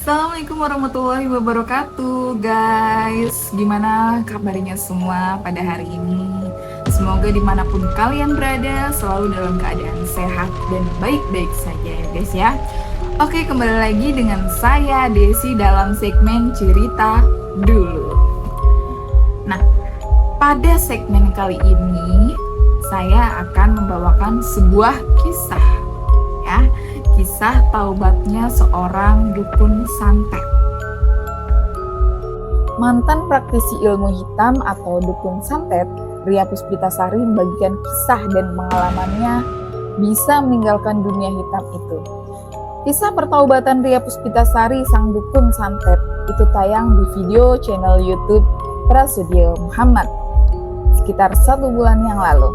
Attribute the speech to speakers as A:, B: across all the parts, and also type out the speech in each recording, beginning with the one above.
A: Assalamualaikum warahmatullahi wabarakatuh guys. Gimana kabarnya semua pada hari ini? Semoga dimanapun kalian berada selalu dalam keadaan sehat dan baik-baik saja ya guys ya. Oke, kembali lagi dengan saya Desi dalam segmen cerita dulu. Nah, pada segmen kali ini saya akan membawakan sebuah kisah ya. Kisah taubatnya seorang dukun santet. Mantan praktisi ilmu hitam atau dukun santet, Ria Puspitasari membagikan kisah dan pengalamannya bisa meninggalkan dunia hitam itu. Kisah pertaubatan Ria Puspitasari sang dukun santet itu tayang di video channel YouTube Prasetyo Muhammad sekitar 1 bulan yang lalu.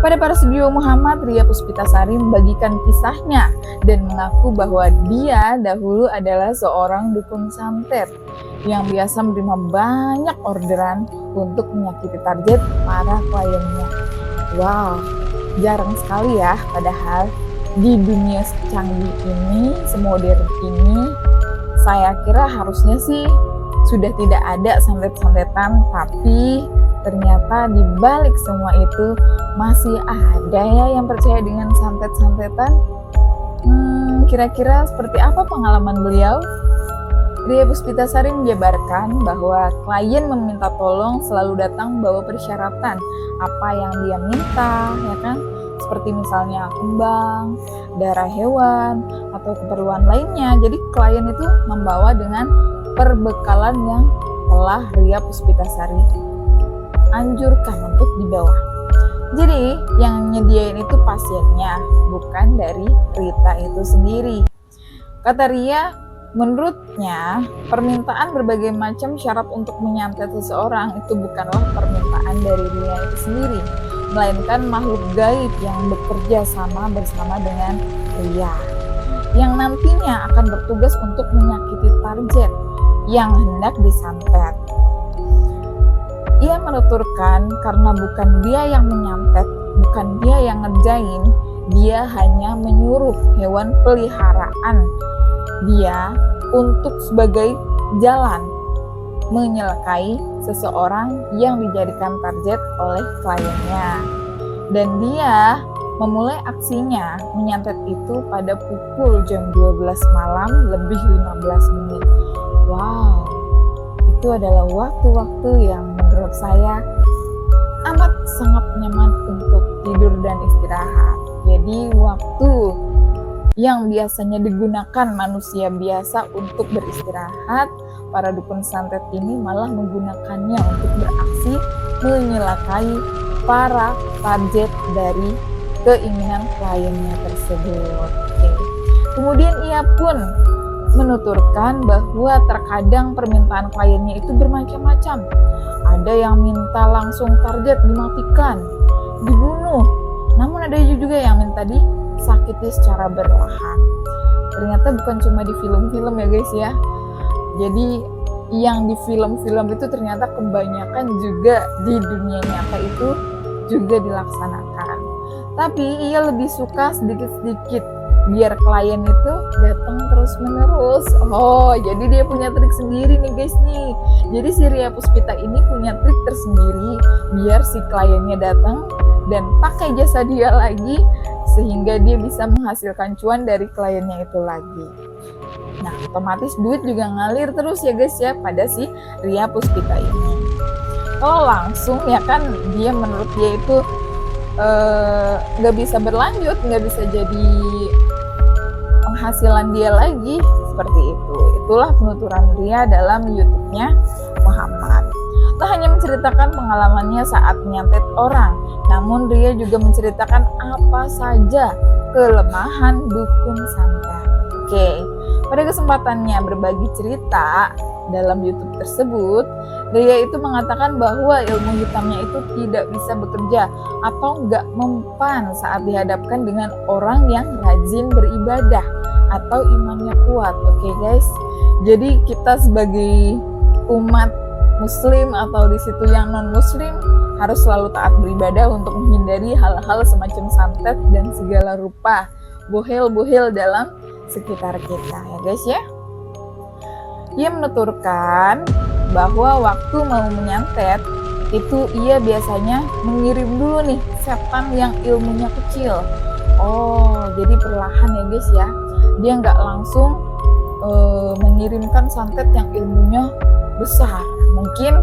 A: Pada Prasetyo Muhammad, Ria Puspitasari membagikan kisahnya dan mengaku bahwa dia dahulu adalah seorang dukun santet yang biasa menerima banyak orderan untuk menyakiti target para kliennya. Wow, jarang sekali ya, padahal di dunia secanggih ini, semodern ini, saya kira harusnya sih sudah tidak ada santet-santetan, tapi ternyata di balik semua itu masih ada ya yang percaya dengan santet-santetan. Kira-kira seperti apa pengalaman beliau? Ria Puspitasari menjabarkan bahwa klien meminta tolong selalu datang membawa persyaratan apa yang dia minta, ya kan? Seperti misalnya kembang, darah hewan, atau keperluan lainnya. Jadi klien itu membawa dengan perbekalan yang telah Ria Puspitasari anjurkan untuk dibawa. Jadi yang nyediain itu pasiennya, bukan dari Rita itu sendiri. Kata Ria, menurutnya permintaan berbagai macam syarat untuk menyantet seseorang itu bukanlah permintaan dari Ria itu sendiri, melainkan makhluk gaib yang bekerja sama bersama dengan Ria, yang nantinya akan bertugas untuk menyakiti target yang hendak disantet. Ia menuturkan karena bukan dia yang menyantet, bukan dia yang ngerjain, dia hanya menyuruh hewan peliharaan dia untuk sebagai jalan menyelekai seseorang yang dijadikan target oleh kliennya. Dan dia memulai aksinya menyantet itu pada pukul jam 12 malam lebih 15 menit. Wow, itu adalah waktu-waktu yang menurut saya amat sangat nyaman untuk tidur dan istirahat. Jadi waktu yang biasanya digunakan manusia biasa untuk beristirahat, para dukun santet ini malah menggunakannya untuk beraksi menyelakai para target dari keinginan kliennya tersebut. Oke. Kemudian ia pun menuturkan bahwa terkadang permintaan kliennya itu bermacam-macam. Ada yang minta langsung target dimatikan, dibunuh. Namun ada juga yang minta disakiti secara berlahan. Ternyata bukan cuma di film-film ya guys ya. Jadi yang di film-film itu ternyata kebanyakan juga di dunia nyata itu juga dilaksanakan. Tapi ia lebih suka sedikit-sedikit biar klien itu datang terus menerus. Oh, jadi dia punya trik sendiri nih guys nih. Jadi si Ria Puspita ini punya trik tersendiri biar si kliennya datang dan pakai jasa dia lagi, sehingga dia bisa menghasilkan cuan dari kliennya itu lagi. Nah, otomatis duit juga ngalir terus ya guys ya pada si Ria Puspita ini. Kalau langsung ya kan dia menurut dia itu nggak bisa berlanjut, nggak bisa jadi penghasilan dia lagi seperti itu. Itulah penuturan Ria dalam YouTube-nya Muhammad. Tak hanya menceritakan pengalamannya saat menyantet orang, namun Ria juga menceritakan apa saja kelemahan dukun santet. Oke, pada kesempatannya berbagi cerita dalam YouTube tersebut, Ria itu mengatakan bahwa ilmu hitamnya itu tidak bisa bekerja atau nggak mempan saat dihadapkan dengan orang yang rajin beribadah atau imannya kuat. Oke guys, jadi kita sebagai umat muslim atau di situ yang non muslim harus selalu taat beribadah untuk menghindari hal-hal semacam santet dan segala rupa bohel-bohel dalam sekitar kita ya guys ya. Ia menuturkan bahwa waktu mau menyantet itu ia biasanya mengirim dulu nih setan yang ilmunya kecil. Oh, jadi perlahan ya guys ya. Dia nggak langsung mengirimkan santet yang ilmunya besar. Mungkin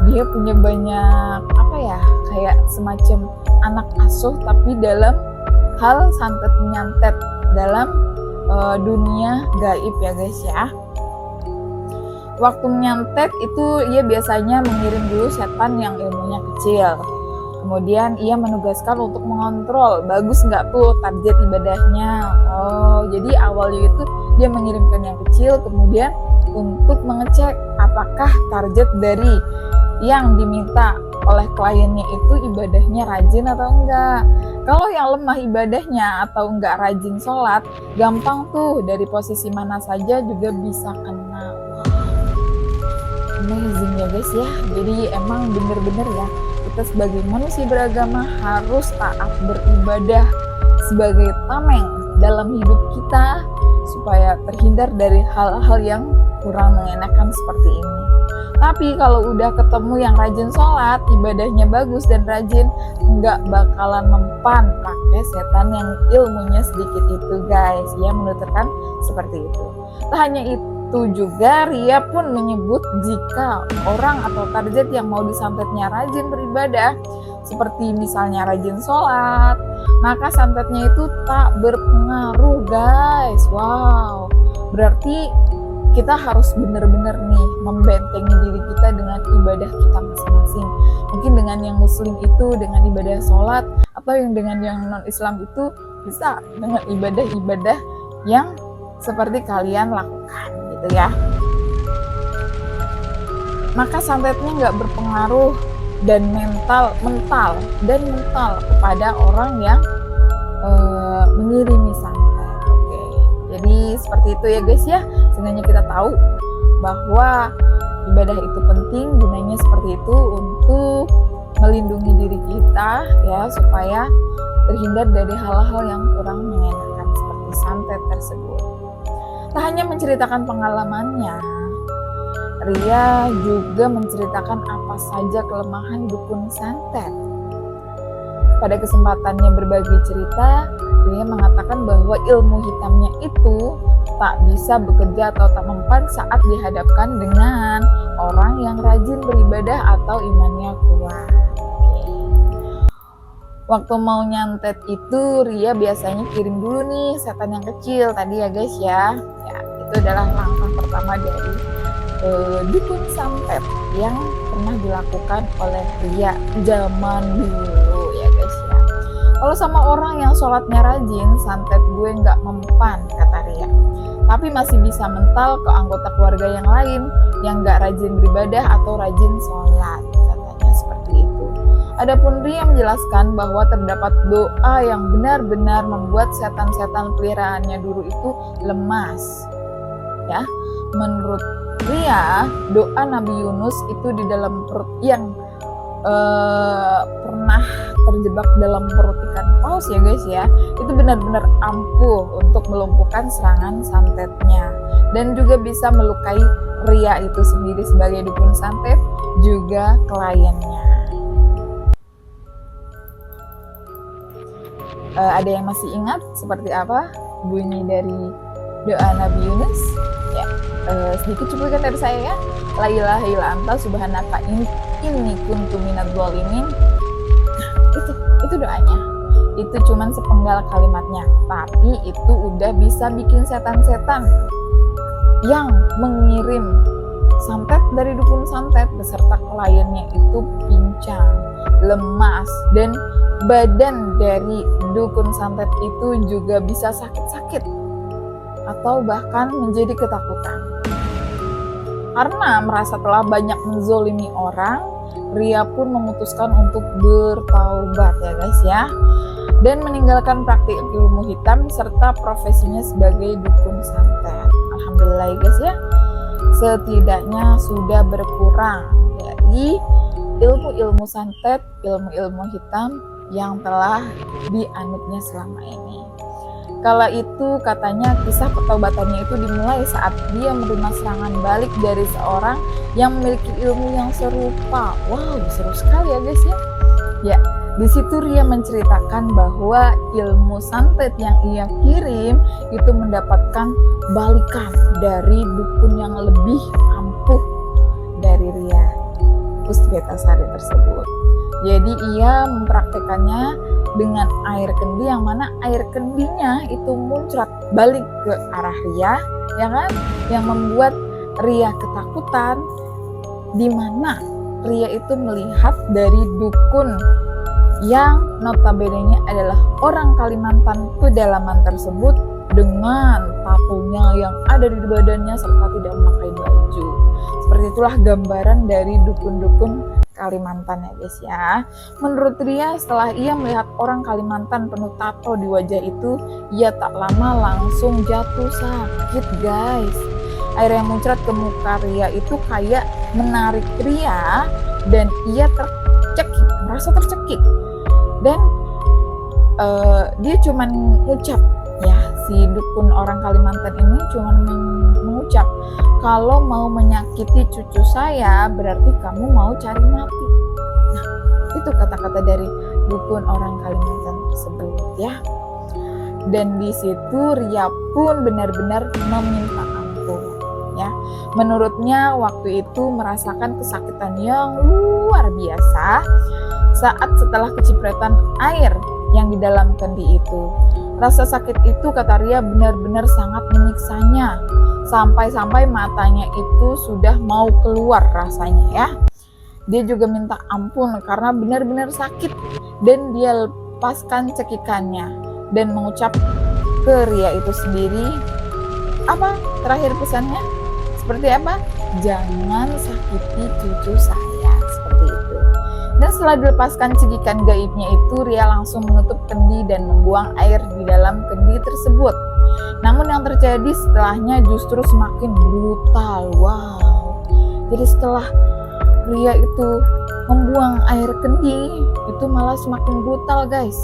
A: dia punya banyak kayak semacam anak asuh, tapi dalam hal santet menyantet dalam dunia gaib ya guys ya. Waktu menyantet itu ia biasanya mengirim dulu setan yang ilmunya kecil. Kemudian ia menugaskan untuk mengontrol bagus nggak tuh target ibadahnya. Oh, jadi awalnya itu dia mengirimkan yang kecil, kemudian untuk mengecek apakah target dari yang diminta oleh kliennya itu ibadahnya rajin atau enggak. Kalau yang lemah ibadahnya atau enggak rajin sholat, gampang tuh dari posisi mana saja juga bisa kena. Amazing ya guys ya. Jadi emang bener-bener ya, kita sebagai manusia beragama harus taat beribadah sebagai tameng dalam hidup kita supaya terhindar dari hal-hal yang kurang mengenakan seperti ini. Tapi kalau udah ketemu yang rajin sholat, ibadahnya bagus dan rajin, nggak bakalan mempan pakai setan yang ilmunya sedikit itu guys. Ia menuturkan seperti itu. Tak hanya itu juga, Ria pun menyebut jika orang atau target yang mau disantetnya rajin beribadah, seperti misalnya rajin sholat, maka santetnya itu tak berpengaruh guys. Wow, berarti kita harus benar-benar nih membentengi diri kita dengan ibadah kita masing-masing. Mungkin dengan yang muslim itu dengan ibadah sholat, atau yang dengan yang non-islam itu bisa dengan ibadah-ibadah yang seperti kalian lakukan gitu ya. Maka santetnya nggak berpengaruh dan mental kepada orang yang mengirimi santet. Oke, jadi seperti itu ya guys ya. Sebenarnya kita tahu bahwa ibadah itu penting, gunanya seperti itu untuk melindungi diri kita ya, supaya terhindar dari hal-hal yang kurang mengenakan seperti santet tersebut. Tak hanya menceritakan pengalamannya, Ria juga menceritakan apa saja kelemahan dukun santet. Pada kesempatannya berbagi cerita, Ria mengatakan bahwa ilmu hitamnya itu tak bisa bekerja atau tak mempan saat dihadapkan dengan orang yang rajin beribadah atau imannya kuat. Waktu mau nyantet itu, Ria biasanya kirim dulu nih setan yang kecil tadi ya guys ya. Ya, itu adalah langkah pertama dari dukun santet yang pernah dilakukan oleh Ria zaman dulu ya guys ya. Kalau sama orang yang sholatnya rajin, santet gue nggak mempan kata Ria. Tapi masih bisa mental ke anggota keluarga yang lain yang nggak rajin beribadah atau rajin sholat, katanya seperti itu. Adapun Ria menjelaskan bahwa terdapat doa yang benar-benar membuat setan-setan peliharaannya dulu itu lemas. Ya, menurut Ria, doa Nabi Yunus itu di dalam perut yang pernah terjebak dalam perut ikan paus ya guys ya, itu benar-benar ampuh untuk melumpuhkan serangan santetnya dan juga bisa melukai Ria itu sendiri sebagai dukun santet juga kliennya. Ada yang masih ingat seperti apa bunyi dari doa Nabi Yunus? Ya, sedikit cuplikan dari saya ya. La ilaha illa anta subhanaka inni kuntu minadz dzalimin. Itu doanya. Itu cuman sepenggal kalimatnya, tapi itu udah bisa bikin setan-setan yang mengirim santet dari dukun santet beserta kliennya itu pincang, lemas, dan badan dari dukun santet itu juga bisa sakit-sakit atau bahkan menjadi ketakutan. Karena merasa telah banyak menzolimi orang, Ria pun memutuskan untuk bertaubat ya guys ya, dan meninggalkan praktik ilmu hitam serta profesinya sebagai dukun santet. Alhamdulillah ya guys ya, setidaknya sudah berkurang dari ilmu-ilmu santet, ilmu-ilmu hitam yang telah dianutnya selama ini. Kala itu katanya kisah pertaubatannya itu dimulai saat dia menerima serangan balik dari seorang yang memiliki ilmu yang serupa. Wow, seru sekali ya guys ya. Ya, di situ Ria menceritakan bahwa ilmu santet yang ia kirim itu mendapatkan balikan dari dukun yang lebih ampuh dari Ria Puspitasari tersebut. Jadi ia mempraktekannya dengan air kendi, yang mana air kendinya itu muncrat balik ke arah Ria, ya kan? Yang membuat Ria ketakutan, di mana Ria itu melihat dari dukun yang notabene adalah orang Kalimantan pedalaman tersebut dengan tatonya yang ada di badannya serta tidak memakai baju. Seperti itulah gambaran dari dukun-dukun Kalimantan ya guys ya. Menurut Ria, setelah ia melihat orang Kalimantan penuh tato di wajah itu, ia tak lama langsung jatuh sakit guys. Air yang muncrat ke muka Ria itu kayak menarik Ria dan ia tercekik, merasa tercekik. Dan dia cuman ngucap, ya si dukun orang Kalimantan ini cuman mengucap, kalau mau menyakiti cucu saya berarti kamu mau cari mati. Nah, itu kata-kata dari dukun orang Kalimantan tersebut ya. Dan di situ Ria pun benar-benar meminta ampun ya. Menurutnya waktu itu merasakan kesakitan yang luar biasa saat setelah kecipratan air yang di dalam kendi itu. Rasa sakit itu kata Ria benar-benar sangat menyiksanya. Sampai-sampai matanya itu sudah mau keluar rasanya ya. Dia juga minta ampun karena benar-benar sakit. Dan dia lepaskan cekikannya dan mengucap ke Ria itu sendiri, apa terakhir pesannya? Seperti apa? Jangan sakiti cucu saya, seperti itu. Dan setelah dilepaskan cekikan gaibnya itu, Ria langsung menutup kendi dan membuang air di dalam kendi tersebut. Namun yang terjadi setelahnya justru semakin brutal. Wow. Jadi setelah Ria itu membuang air kendi, itu malah semakin brutal guys.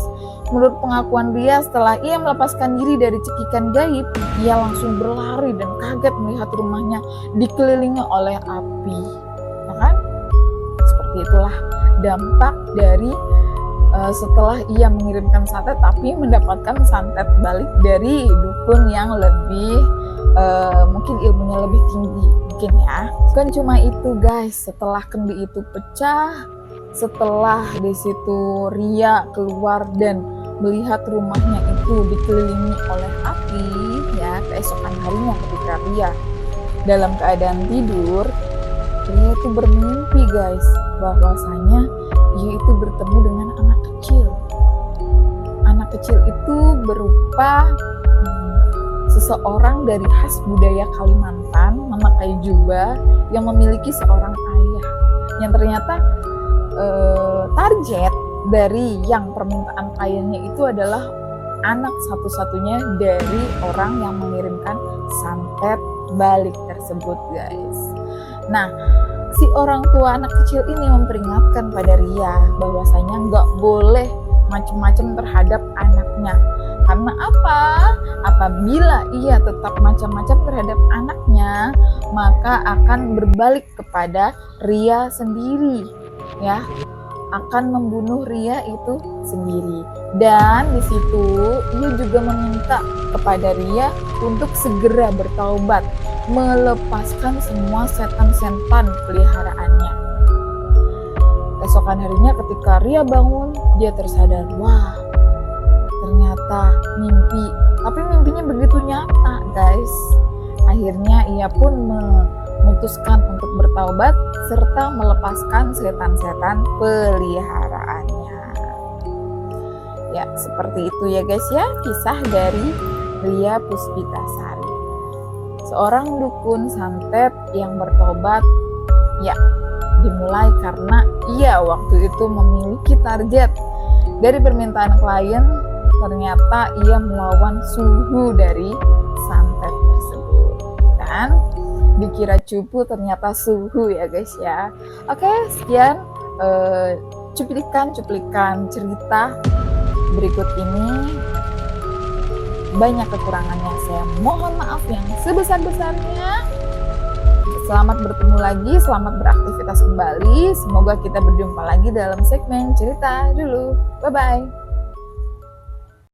A: Menurut pengakuan Ria, setelah ia melepaskan diri dari cekikan gaib, ia langsung berlari dan kaget melihat rumahnya dikelilingi oleh api. Ya kan? Seperti itulah dampak dari setelah ia mengirimkan santet tapi mendapatkan santet balik dari dukun yang lebih mungkin ilmunya lebih tinggi mungkin ya. Bukan cuma itu guys, setelah kendi itu pecah, setelah di situ Ria keluar dan melihat rumahnya itu dikelilingi oleh api ya, keesokan harinya ketika Ria dalam keadaan tidur, Ria itu bermimpi guys bahwasanya ia itu bertemu dengan anak kecil. Anak kecil itu berupa seseorang dari khas budaya Kalimantan memakai jubah yang memiliki seorang ayah. Yang ternyata target dari yang permintaan kliennya itu adalah anak satu-satunya dari orang yang mengirimkan santet balik tersebut guys. Nah, si orang tua anak kecil ini memperingatkan pada Ria bahwasanya nggak boleh macam-macam terhadap anaknya. Karena apa? Apabila ia tetap macam-macam terhadap anaknya, maka akan berbalik kepada Ria sendiri, ya, akan membunuh Ria itu sendiri. Dan di situ ia juga meminta kepada Ria untuk segera bertaubat, melepaskan semua setan-setan peliharaannya. Keesokan harinya ketika Ria bangun, dia tersadar, wah, ternyata mimpi. Tapi mimpinya begitu nyata, guys. Akhirnya ia pun memutuskan untuk bertaubat serta melepaskan setan-setan peliharaannya. Ya, seperti itu ya guys ya, kisah dari Ria Puspitasari. Seorang dukun santet yang bertobat, ya, dimulai karena ia waktu itu memiliki target dari permintaan klien. Ternyata ia melawan suhu dari santet tersebut, kan? Dikira cupu, ternyata suhu ya guys ya. Oke, sekian cuplikan cerita berikut ini. banyak kekurangannya. Saya mohon maaf yang sebesar-besarnya. Selamat bertemu lagi, selamat beraktivitas kembali. Semoga kita berjumpa lagi dalam segmen cerita dulu. Bye-bye.